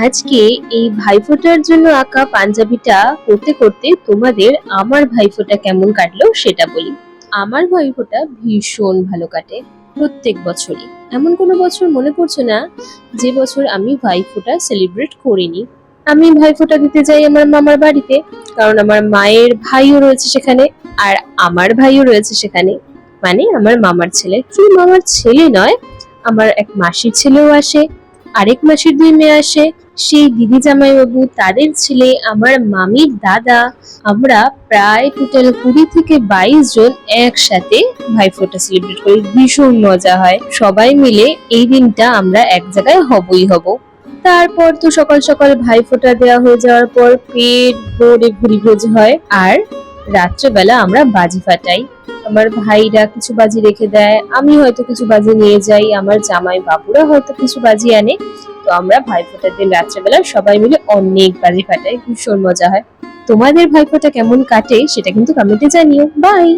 আজকে এই ভাইফোঁটার জন্য আঁকা পাঞ্জাবিটা করতে করতে তোমাদের আমার ভাইফোঁটা কেমন কাটলো সেটা বলি। আমার ভাইফোঁটা ভীষণ ভালো কাটে প্রত্যেক বছরই। এমন কোনো বছর মনে পড়ছে না যে বছর আমি ভাইফোঁটা সেলিব্রেট করিনি। আমি ভাইফোঁটা দিতে যাই আমার মামার বাড়িতে, কারণ আমার মায়ের ভাইও রয়েছে সেখানে, আর আমার ভাইও রয়েছে সেখানে। মানে আমার মামার ছেলে, শুধু মামার ছেলে নয়, আমার এক মাসির ছেলেও আসে, আরেক মাসির 2 মেয়ে আসে, সেই দিদি জামাইবাবু তাদের ছেলে, আমার মামির দাদা। আমরা প্রায় টোটাল 20 থেকে 22 জন একসাথে ভাইফোঁটা সেলিব্রেট করি। ভীষণ মজা হয়, সবাই মিলে এই দিনটা আমরা এক জায়গায় হবই হব। তারপর তো সকাল সকাল ভাইফোঁটা দেওয়া হয়ে যাওয়ার পর পেট ভরে ভুরি ভোজ হয়, আর রাত্রেবেলা আমরা বাজি ফাটাই। আমার ভাইরা কিছু বাজি রেখে দেয়, আমি হয়তো কিছু বাজি নিয়ে যাই, আমার জামাই বাবুরা হয়তো কিছু বাজি আনে। তো আমরা ভাইফোঁটার দিন রাত্রেবেলা সবাই মিলে অনেক বাজি ফাটাই, ভীষণ মজা হয়। তোমাদের ভাইফোঁটা কেমন কাটে সেটা কিন্তু কমেন্টে জানিও। বাই।